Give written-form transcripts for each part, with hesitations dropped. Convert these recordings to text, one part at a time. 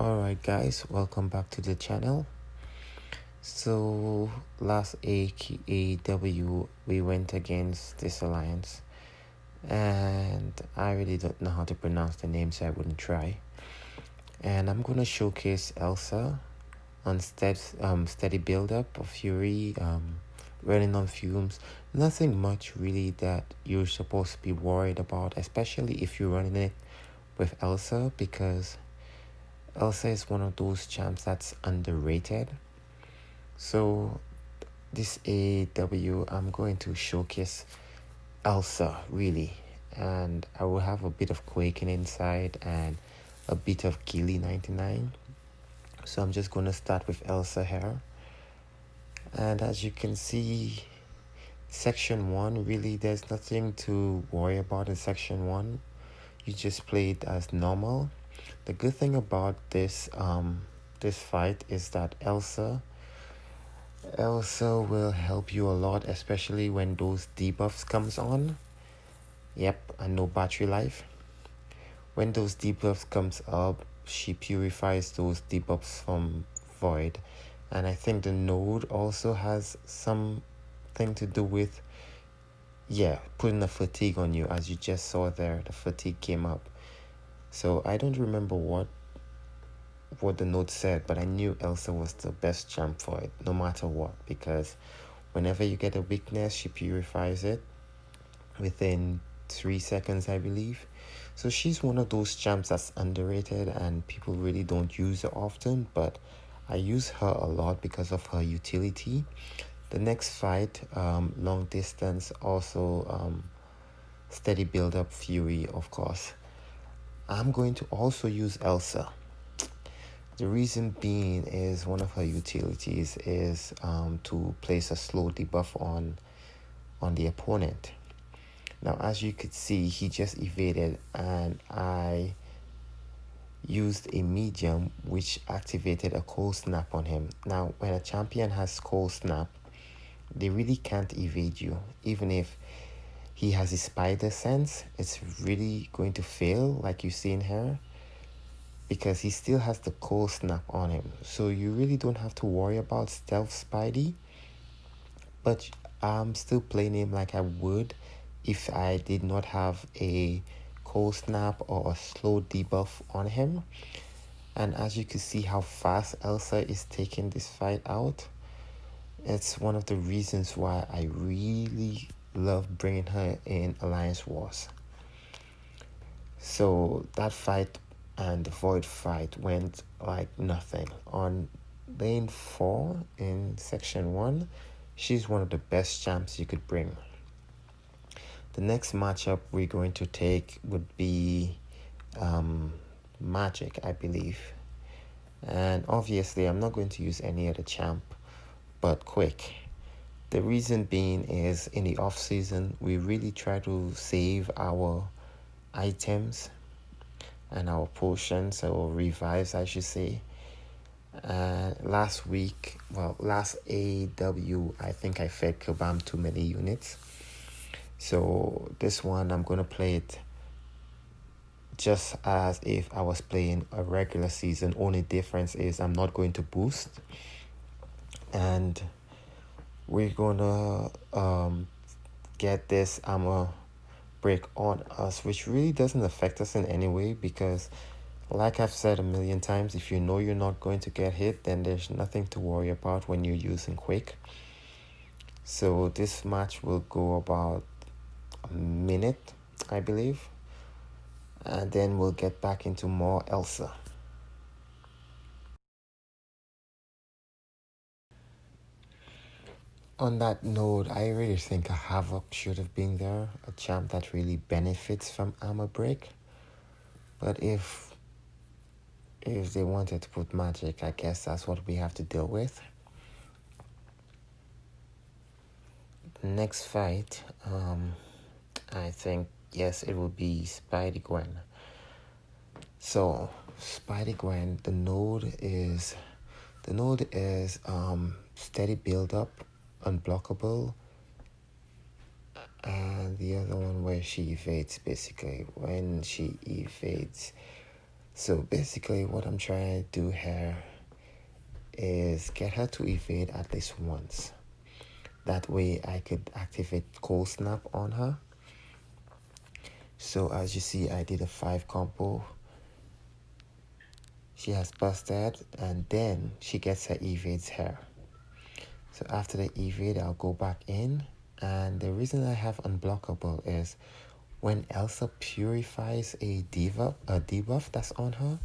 Alright guys, welcome back to the channel. So last AKAW we went against this alliance and I really don't know how to pronounce the name, so I wouldn't try. And I'm gonna showcase Elsa on steady build up of Fury, running on fumes. Nothing much really that you're supposed to be worried about, especially if you're running it with Elsa, because Elsa is one of those champs that's underrated. So this AW, I'm going to showcase Elsa really, and I will have a bit of Quaking inside and a bit of Gilly 99. So I'm just going to start with Elsa here. And as you can see, section 1, really there's nothing to worry about in section 1. You just play it as normal. The good thing about this fight is that Elsa will help you a lot, especially when those debuffs comes on. Yep, and no battery life. When those debuffs comes up, she purifies those debuffs from void. And I think the node also has something to do with, yeah, putting a fatigue on you. As you just saw there, the fatigue came up. So I don't remember what the note said, but I knew Elsa was the best champ for it, no matter what, because whenever you get a weakness, she purifies it within 3 seconds, I believe. So she's one of those champs that's underrated and people really don't use her often, but I use her a lot because of her utility. The next fight, long distance, also steady build up Fury, of course. I'm going to also use Elsa. The reason being is one of her utilities is to place a slow debuff on the opponent. Now, as you could see, he just evaded and I used a medium which activated a cold snap on him. Now, when a champion has cold snap, they really can't evade you. Even if he has a spider sense, it's really going to fail, like you see in here, because he still has the cold snap on him. So you really don't have to worry about stealth Spidey, but I'm still playing him like I would if I did not have a cold snap or a slow debuff on him. And as you can see how fast Elsa is taking this fight out, it's one of the reasons why I really love bringing her in Alliance Wars. So that fight and the Void fight went like nothing. On lane 4 in section 1, she's one of the best champs you could bring. The next matchup we're going to take would be Magic, I believe. And obviously I'm not going to use any other champ but Quake. The reason being is in the off season we really try to save our items and our potions, or revives I should say. Last AW, I think I fed Kabam too many units. So this one I'm gonna play it just as if I was playing a regular season. Only difference is I'm not going to boost, and we're gonna get this armor break on us, which really doesn't affect us in any way, because like I've said a million times, if you know you're not going to get hit, then there's nothing to worry about when you're using Quake. So this match will go about a minute, I believe, and then we'll get back into more Elsa. On that note, I really think a Havoc should have been there, a champ that really benefits from armor break. But if they wanted to put Magic, I guess that's what we have to deal with. Next fight, I think, yes, it will be SpiderGwen. So SpiderGwen, the node is steady build up, unblockable, and the other one where she evades, basically when she evades. So basically what I'm trying to do here is get her to evade at least once. That way I could activate Cold Snap on her. So as you see, I did a 5 combo. She has busted, and then she gets her evades here. So after the evade, I'll go back in. And the reason I have unblockable is when Elsa purifies a debuff that's on her,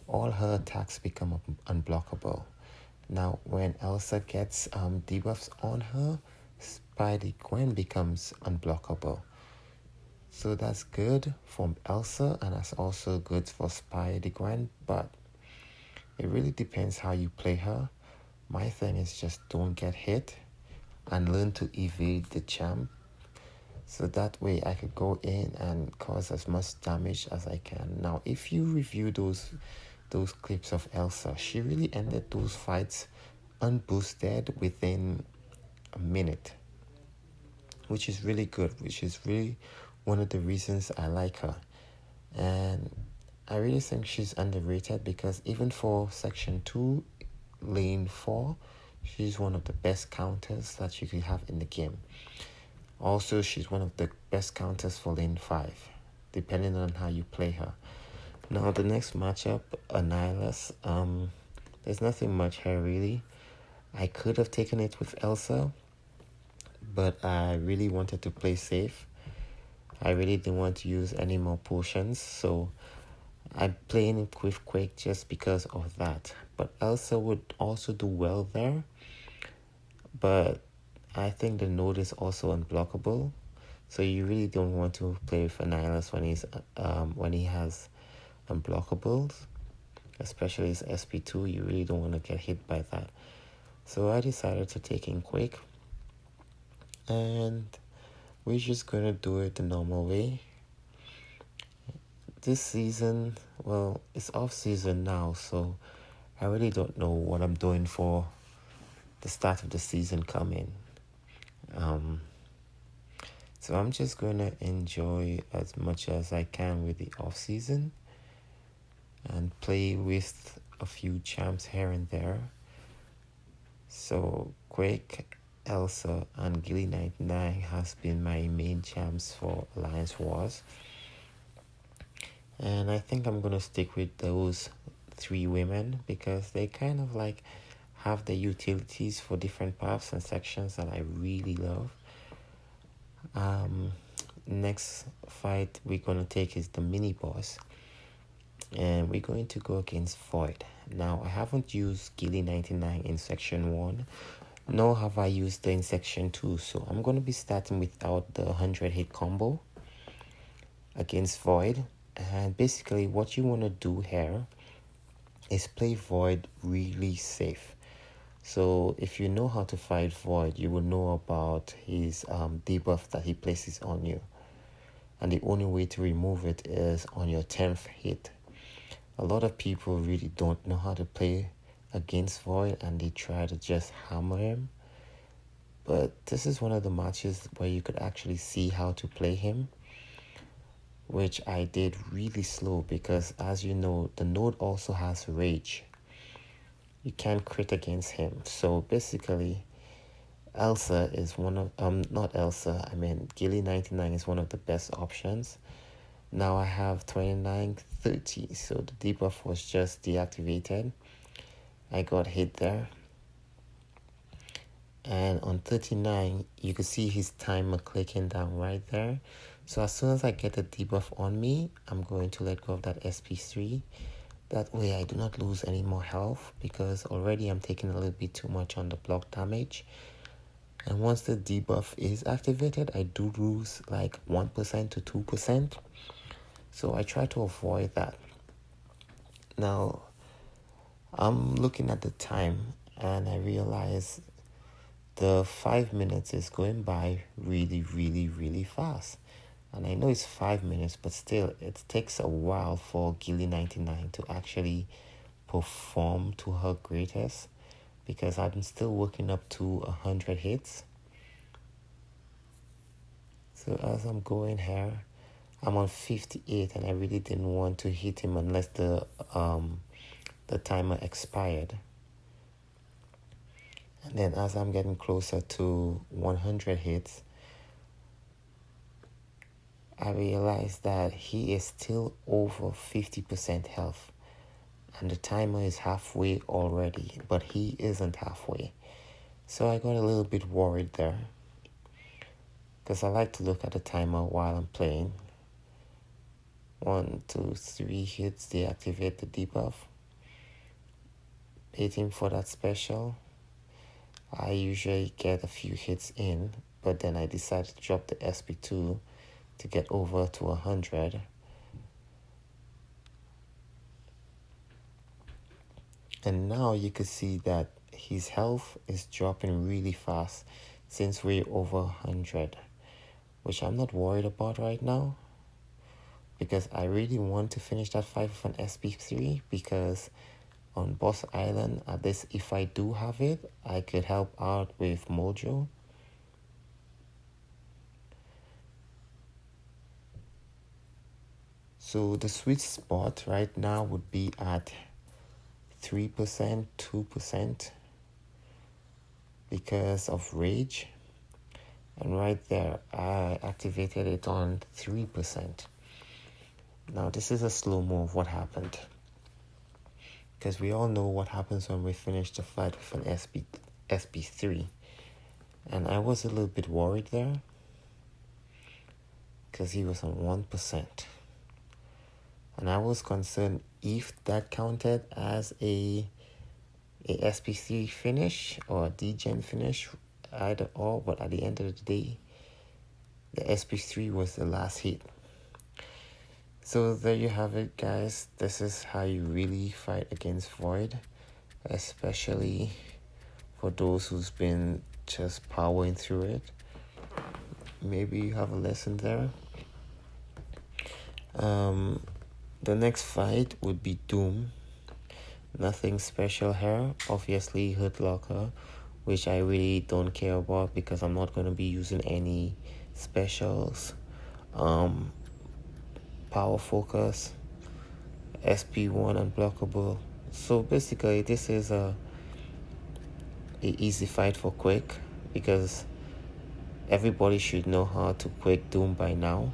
all her attacks become unblockable. Now, when Elsa gets debuffs on her, SpiderGwen becomes unblockable. So that's good for Elsa, and that's also good for SpiderGwen, but it really depends how you play her. My thing is just don't get hit and learn to evade the champ. So that way I could go in and cause as much damage as I can. Now, if you review those clips of Elsa, she really ended those fights unboosted within a minute, which is really good, which is really one of the reasons I like her. And I really think she's underrated because even for Section 2, Lane 4, she's one of the best counters that you could have in the game. Also, she's one of the best counters for Lane 5, depending on how you play her. Now, the next matchup, Animalis, there's nothing much here really. I could have taken it with Elsa, but I really wanted to play safe. I really didn't want to use any more potions, so I'm playing it with Quake just because of that. But Elsa would also do well there, but I think the node is also unblockable, so you really don't want to play with Animalis when he has unblockables, especially his SP2. You really don't want to get hit by that. So I decided to take in Quake, and we're just gonna do it the normal way. This season, well, it's off season now, so I really don't know what I'm doing for the start of the season coming. So I'm just gonna enjoy as much as I can with the off season and play with a few champs here and there. So Quake, Elsa, and Gilly 99 has been my main champs for Alliance Wars. And I think I'm gonna stick with those 3 women because they kind of like have the utilities for different paths and sections that I really love. Next fight we're gonna take is the mini boss, and we're going to go against Void. Now, I haven't used Gilly 99 in section 1, nor have I used it in section 2, so I'm going to be starting without the 100 hit combo against Void. And basically what you want to do here is play Void really safe. So if you know how to fight Void, you will know about his debuff that he places on you, and the only way to remove it is on your 10th hit. A lot of people really don't know how to play against Void, and they try to just hammer him. But this is one of the matches where you could actually see how to play him, which I did really slow because, as you know, the node also has rage. You can't crit against him. So basically, Elsa is one of, not Elsa, I mean Gilly 99 is one of the best options. Now I have 2930, so the debuff was just deactivated. I got hit there. And on 39, you can see his timer clicking down right there. So as soon as I get the debuff on me, I'm going to let go of that SP3. That way I do not lose any more health because already I'm taking a little bit too much on the block damage. And once the debuff is activated, I do lose like 1% to 2%. So I try to avoid that. Now, I'm looking at the time and I realize the 5 minutes is going by really, really, really fast. And I know it's 5 minutes, but still, it takes a while for Gilly 99 to actually perform to her greatest, because I'm still working up to 100 hits. So as I'm going here, I'm on 58 and I really didn't want to hit him unless the timer expired. And then as I'm getting closer to 100 hits, I realized that he is still over 50% health. And the timer is halfway already, but he isn't halfway. So I got a little bit worried there, because I like to look at the timer while I'm playing. 1, 2, 3 hits, deactivate the debuff. Waiting for that special. I usually get a few hits in, but then I decided to drop the SP2 to get over to 100. And now you can see that his health is dropping really fast since we're over 100, which I'm not worried about right now, because I really want to finish that fight with an SP3, because on Boss Island, at this, if I do have it, I could help out with Mojo. So the sweet spot right now would be at 3%, 2% because of Rage. And right there, I activated it on 3%. Now, this is a slow move. What happened? Because we all know what happens when we finish the fight with an SP3. And I was a little bit worried there, because he was on 1%. And I was concerned if that counted as a SP3 finish or a D-Gen finish, either or. But at the end of the day, the SP3 was the last hit. So there you have it, guys. This is how you really fight against Void, especially for those who's been just powering through it. Maybe you have a lesson there. The next fight would be Doom. Nothing special here. Obviously, Hood Locker, which I really don't care about because I'm not going to be using any specials. Power Focus, SP1 Unblockable. So basically, this is a easy fight for Quake, because everybody should know how to Quake Doom by now.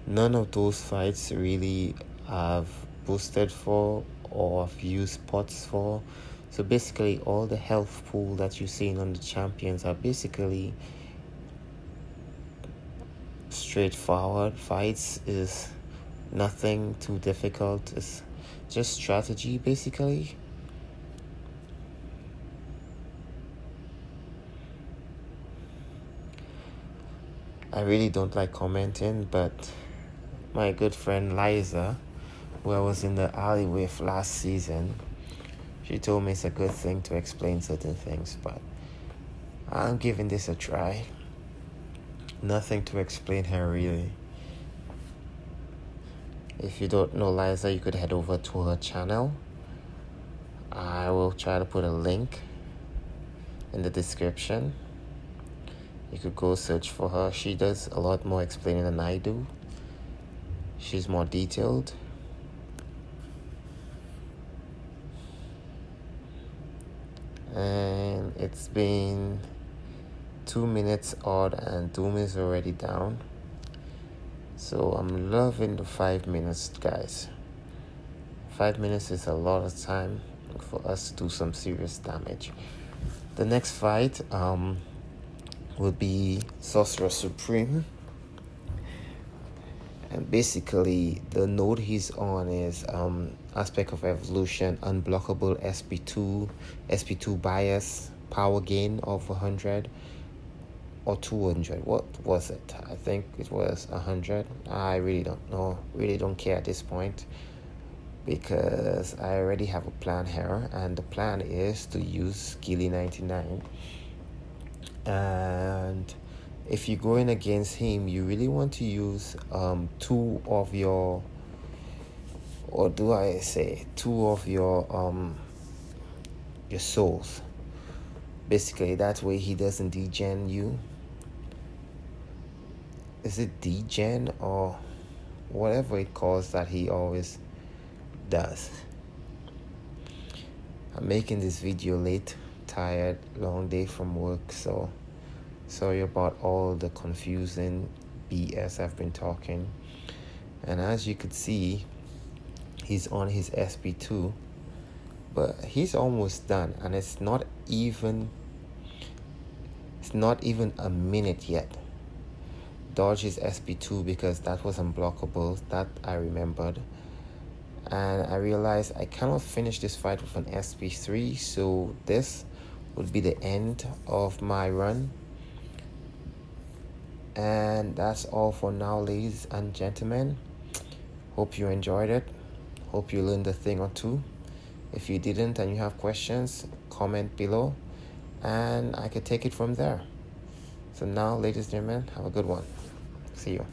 None of those fights really have boosted for or have used pots for. So basically, all the health pool that you're seeing on the champions are basically straightforward fights. Is nothing too difficult. It's just strategy, basically. I really don't like commenting, but my good friend Liza, who I was in the alley with last season, she told me it's a good thing to explain certain things, but I'm giving this a try. Nothing to explain here, really. If you don't know Liza, you could head over to her channel. I will try to put a link in the description. You could go search for her. She does a lot more explaining than I do. She's more detailed. And it's been 2 minutes odd and Doom is already down. So I'm loving the 5 minutes, guys. 5 minutes is a lot of time for us to do some serious damage. The next fight will be Sorceress Supreme. And basically, the node he's on is Aspect of Evolution, Unblockable SP2 bias, power gain of 100 or 200. What was it? I think it was 100. I really don't know. Really don't care at this point, because I already have a plan here, and the plan is to use Gilly 99. And if you're going against him, you really want to use two of your souls. Basically, that way he doesn't degen you. is it degen or whatever it calls that he always does. I'm making this video late, tired, long day from work, so sorry about all the confusing BS I've been talking. And as you could see, he's on his SP2, but he's almost done, and it's not even a minute yet. Dodge his SP2 because that was unblockable, that I remembered. And I realized I cannot finish this fight with an SP3, so this would be the end of my run. And that's all for now, ladies and gentlemen. Hope you enjoyed it. Hope you learned a thing or two. If you didn't and you have questions, comment below and I could take it from there. So now, ladies and gentlemen, have a good one. See you.